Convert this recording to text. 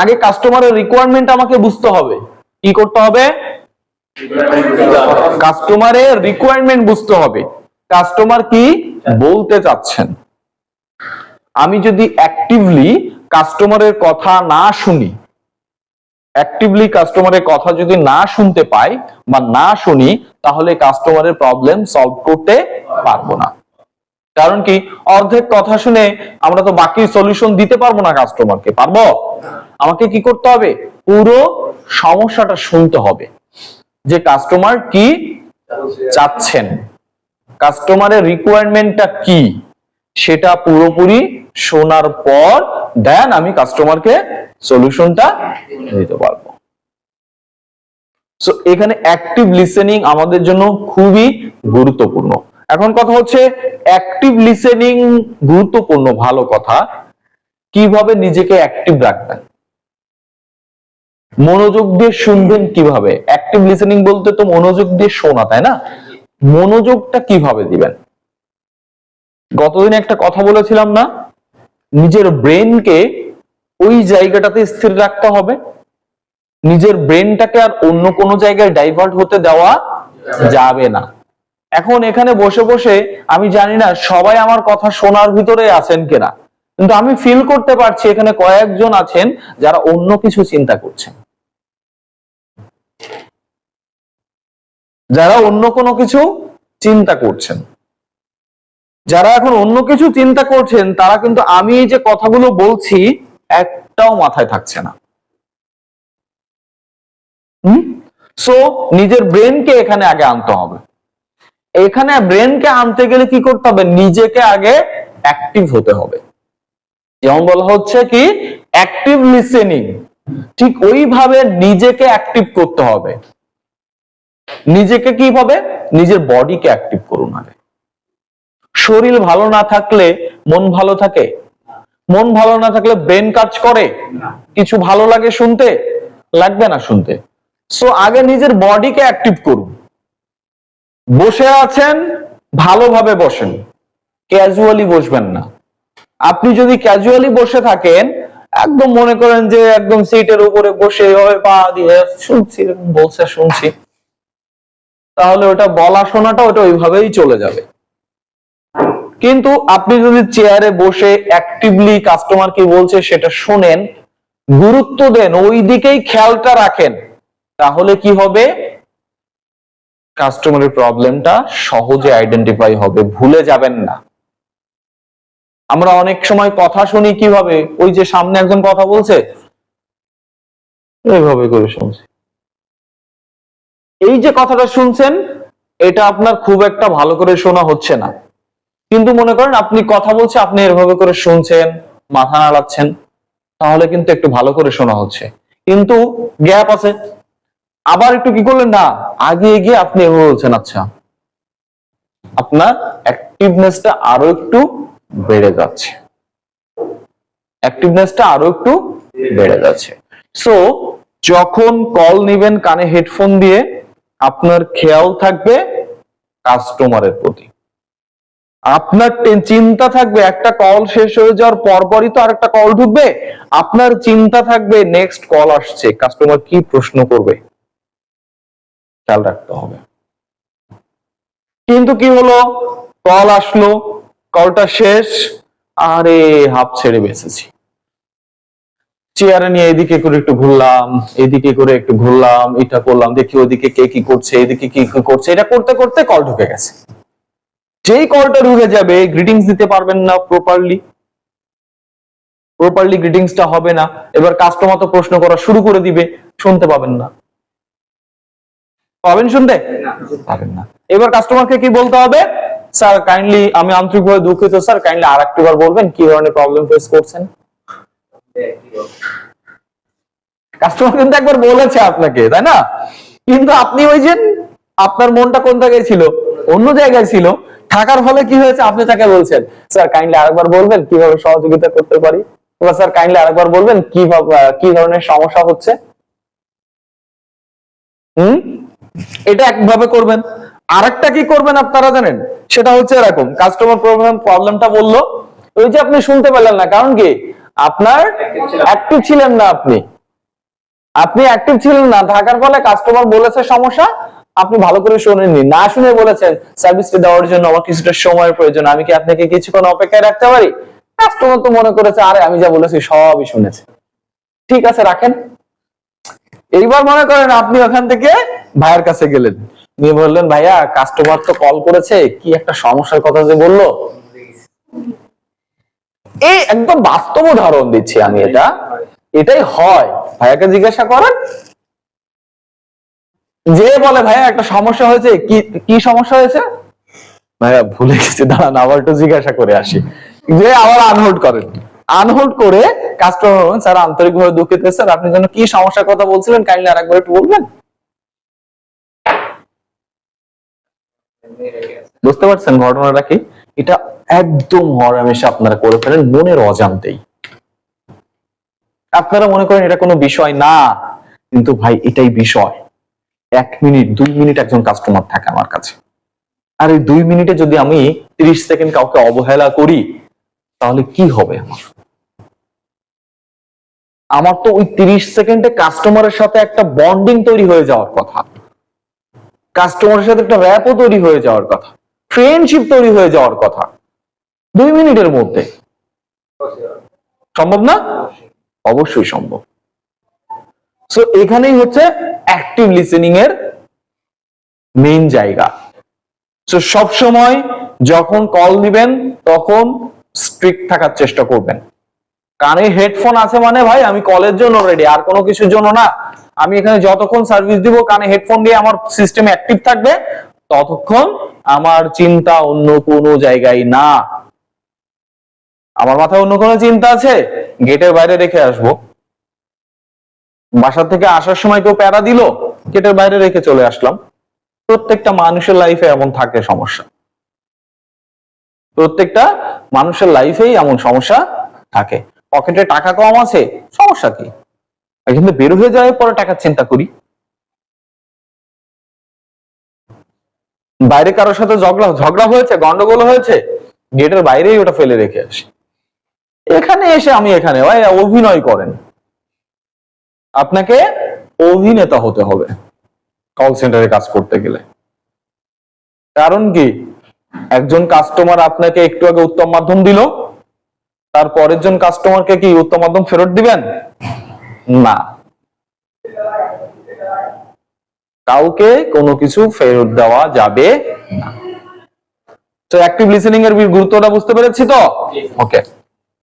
আগে কাস্টমারের রিকোয়ারমেন্ট আমাকে বুঝতে হবে। কি করতে হবে? কাস্টমারের রিকোয়ারমেন্ট বুঝতে হবে, কাস্টমার কি বলতে চাচ্ছেন। আমি যদি অ্যাক্টিভলি কাস্টমারের কথা না শুনি, অ্যাক্টিভলি কাস্টমারের কথা যদি না শুনতে পাই বা না শুনি, তাহলে কাস্টমারের প্রবলেম সলভ করতে পারবো না। কারণ কি, অর্ধেক কথা শুনে আমরা তো বাকি সলিউশন দিতে পারবো না কাস্টমারকে, পারবো? আমাকে কি করতে হবে? পুরো সমস্যাটা শুনতে হবে, যে কাস্টমার কি চাচ্ছেন, কাস্টমারের রিকোয়ারমেন্টটা কি, সেটা পুরোপুরি শোনার পর দেন আমি কাস্টমারকে সলিউশনটা দিতে পারবো। সো এখানে অ্যাক্টিভ লিসেনিং আমাদের জন্য খুবই গুরুত্বপূর্ণ। এখন কথা হচ্ছে, অ্যাক্টিভ লিসেনিং গুরুত্বপূর্ণ, ভালো কথা, কিভাবে নিজেকে অ্যাক্টিভ রাখবেন, মনোযোগ দিয়ে শুনবেন কিভাবে? অ্যাক্টিভ লিসেনিং বলতে তো মনোযোগ দিয়ে শোনা, তাই না? মনোযোগটা কিভাবে দিবেন? গতদিন একটা কথা বলেছিলাম না, নিজের ব্রেনকে ওই জায়গাটাতে স্থির রাখতে হবে, নিজের ব্রেনটাকে আর অন্য কোনো জায়গায় ডাইভার্ট হতে দেওয়া যাবে না। এখন এখানে বসে বসে আমি জানি না সবাই আমার কথা শোনার ভিতরে আছেন কিনা, কিন্তু আমি ফিল করতে পারছি এখানে কয়েকজন আছেন যারা অন্য কিছু চিন্তা করছেন, যারা অন্য কোনো কিছু চিন্তা করছেন। যারা এখন অন্য কিছু চিন্তা করছেন তারা কিন্তু আমি এই যে কথাগুলো বলছি একটাও মাথায় থাকছে না। সো নিজের ব্রেনকে এখানে আগে আনতে হবে। এখানে ব্রেনকে আনতে গেলে কি করতে হবে? নিজেকে আগে অ্যাক্টিভ হতে হবে। যেমন বলা হচ্ছে কি, অ্যাক্টিভ লিসেনিং, ঠিক ওইভাবে নিজেকে অ্যাক্টিভ করতে হবে। নিজেকে কিভাবে? নিজের বডিকে অ্যাক্টিভ করুন আগে। শরীর ভালো না থাকলে মন ভালো থাকে? মন ভালো না থাকলে ব্রেন কাজ করে? কিছু ভালো লাগে শুনতে? লাগবে না শুনতে। সো আগে নিজের বডিকে অ্যাক্টিভ করুন। বসে আছেন, ভালোভাবে বসেন, ক্যাজুয়ালি বসবেন না। আপনি যদি ক্যাজুয়ালি বসে থাকেন, একদম মনে করেন যে একদম সিটের উপরে বসে পা দিয়ে শুনছি, এরকম বলছে শুনছি, তাহলে ওটা বলা শোনাটা ওটা ওইভাবেই চলে যাবে। কিন্তু আপনি যদি চেয়ারে বসে অ্যাক্টিভলি কাস্টমার কি বলছে সেটা শুনেন, গুরুত্ব দেন, ওই দিকেই খেয়ালটা রাখেন, তাহলে কি হবে? কাস্টমারের প্রবলেমটা সহজে আইডেন্টিফাই হবে, ভুলে যাবেন না। আমরা অনেক সময় কথা শুনি কিভাবে? ওই যে সামনে একজন কথা বলছে, এইভাবে করে শুনছি। এই যে কথাটা শুনছেন, এটা আপনার খুব একটা ভালো করে শোনা হচ্ছে না, কিন্তু মনে করেন আপনি কথা বলছে, আপনি এভাবে করে শুনছেন, মাথা নাড়াচ্ছেন, তাহলে কিন্তু একটু ভালো করে শোনা হচ্ছে, কিন্তু গ্যাপ আছে। আবার একটু কি করলেন না, আগে গিয়ে আপনি এভাবে বলছেন, আচ্ছা, আপনার অ্যাক্টিভনেসটা আরো একটু বেড়ে যাচ্ছে, অ্যাক্টিভনেসটা আরো একটু বেড়ে যাচ্ছে। সো যখন কল নেবেন কানে হেডফোন দিয়ে, আপনার খেয়াল থাকবে কাস্টমারের প্রতি, আপনার চিন্তা থাকবে একটা কল শেষ হয়ে যাওয়ার পরপরই তো আরেকটা কল ঢুকবে, আপনার চিন্তা থাকবে নেক্সট কল আসছে, কাস্টমার কি প্রশ্ন করবে, খেয়াল রাখতে হবে। কিন্তু কি হলো, কল আসলো, কলটা শেষ, আরে হাফ ছেড়ে বেঁচেছি, চেয়ারে নিয়ে এদিকে করে একটু ঘুরলাম, এদিকে করে একটু ঘুরলাম, এটা করলাম, দেখি ওদিকে কে কি করছে, এদিকে কি কি করছে, এটা করতে করতে কল ঢুকে গেছে। যেই কলটা ঢুকে যাবে, গ্রিটিংস দিতে পারবেন না প্রপারলি, গ্রিটিংসটা হবে না। এবার কাস্টমার তো প্রশ্ন করা শুরু করে দিবে, শুনতে পাবেন না। পাবেন শুনতে? পাবেন না। এবার কাস্টমারকে কি বলতে হবে? স্যার কাইন্ডলি, আমি আন্তরিকভাবে দুঃখিত স্যার, কাইন্ডলি আরেকবার বলবেন কি ধরনের প্রবলেম ফেস করছেন। কাস্টমার কিন্তু একবার বলেছে আপনাকে, তাই না? কিন্তু আপনি ওই যে আপনার মনটা কোন জায়গায় ছিল? অন্য জায়গায় ছিল। থাকার ফলে কি হয়েছে, আপনি তাকে বলছেন স্যার কাইন্ডলি আরেকবার বলবেন কিভাবে সহযোগিতা করতে পারি, বা স্যার কাইন্ডলি আরেকবার বলবেন কি ধরনের সমস্যা হচ্ছে। এটা একভাবে করবেন। আরেকটা কি করবেন আপনারা জানেন? সেটা হচ্ছে এরকম, কাস্টমার প্রবলেমটা বললো, ওই যে আপনি শুনতে পেলেন না, কারণ কি আপনার অ্যাক্টিভ ছিলেন না, আপনি অ্যাক্টিভ ছিলেন না, থাকার ফলে কাস্টমার বলেছে সমস্যা, আপনি ভালো করে শোনেননি, না শুনে বলেছেন সার্ভিসটা দেওয়ার জন্য আমার কিছুটা সময়ের প্রয়োজন, আমি কি আপনাকে কিছুক্ষণ অপেক্ষায় রাখতে পারি? কাস্টমার তো মনে করেছে আরে আমি যা বলেছি সবই শুনেছে, ঠিক আছে রাখেন। এইবার মনে করেন আপনি ওখান থেকে ভাইয়ের কাছে গেলেন, নিয়ে বললেন ভাইয়া কাস্টমার তো কল করেছে, কি একটা সমস্যার কথা যে বললো, এই একদম বাস্তব উদাহরণ দিচ্ছি আমি, এটাই হয়। ভাইয়াকে জিজ্ঞাসা করেন, যে বলে ভাইয়া একটা সমস্যা হয়েছে, কি সমস্যা হয়েছে? ভাইয়া ভুলে গেছি, দাঁড়ান আবার একটু জিজ্ঞাসা করে আসি, যে আবার আনহোল্ড করেন, আনহোল্ড করে কাস্টমার বলেন স্যার আন্তরিকভাবে দুঃখিত স্যার, আপনি যেন কি সমস্যার কথা বলছিলেন কাইন্ডলি আরেকবার একটু বলবেন। বুঝতে পারছেন ঘটনাটা কি? এটা একদম হরহামেশা আপনারা করে ফেলেন মনের অজান্তেই। আপনারা মনে করেন এটা কোনো বিষয় না, কিন্তু ভাই এটাই বিষয়। 1 মিনিট 2 মিনিট একজন কাস্টমার থাকে আমার কাছে, আর এই 2 মিনিটে যদি আমি 30 সেকেন্ড কাউকে অবহেলা করি তাহলে কি হবে? আমার তো ওই 30 সেকেন্ডে কাস্টমারের সাথে একটা বন্ডিং তৈরি হয়ে যাওয়ার কথা, কাস্টমারের সাথে একটা র্যাপও তৈরি হয়ে যাওয়ার কথা, ফ্রেন্ডশিপ তৈরি হয়ে যাওয়ার কথা 2 মিনিটের মধ্যে। সম্ভব না? অবশ্যই সম্ভব। সো এখানেই হচ্ছে অ্যাক্টিভ লিসেনিং এর মেইন জায়গা। সো সব সময় যখন কল দিবেন তখন স্ট্রিক্ট থাকার চেষ্টা করবেন। কানে হেডফোন আছে মানে ভাই আমি কলের জন্য রেডি, আর কোনো কিছুর জন্য না। আমি এখানে যতক্ষণ সার্ভিস দিব কানে হেডফোন দিয়ে আমার সিস্টেম অ্যাক্টিভ থাকবে, ততক্ষণ আমার চিন্তা অন্য কোনো জায়গায় না। আমার মাথায় অন্য কোনো চিন্তা আছে, গেটের বাইরে রেখে আসবো। বাসা থেকে আসার সময় কেউ প্যারা দিল, গেটের বাইরে রেখে চলে আসলাম। প্রত্যেকটা মানুষের লাইফে এমন থাকে সমস্যা, প্রত্যেকটা মানুষের লাইফেই এমন সমস্যা থাকে। পকেটে টাকা কম আছে, সমস্যা কি? কিন্তু বের হয়ে যাওয়ার পরে টাকার চিন্তা করি। বাইরে কারোর সাথে ঝগড়া হয়েছে, গন্ডগোল হয়েছে, গেটের বাইরেই ওটা ফেলে রেখে আসি। এখানে এসে আমি এখানে ভাই অভিনয় করেন, আপনাকে অভিনেতা হতে হবে কল সেন্টারে কাজ করতে গেলে। কারণ কি, একজন কাস্টমার আপনাকে একটু আগে উত্তম মাধ্যম দিল, তার পরের জন কাস্টমারকে কি উত্তম মাধ্যম ফেরত দিবেন? না, কাউকে কোনো কিছু ফেরত দেওয়া যাবে না। তো অ্যাক্টিভ লিসেনিং এর গুরুত্বটা বুঝতে পেরেছি তো? ওকে।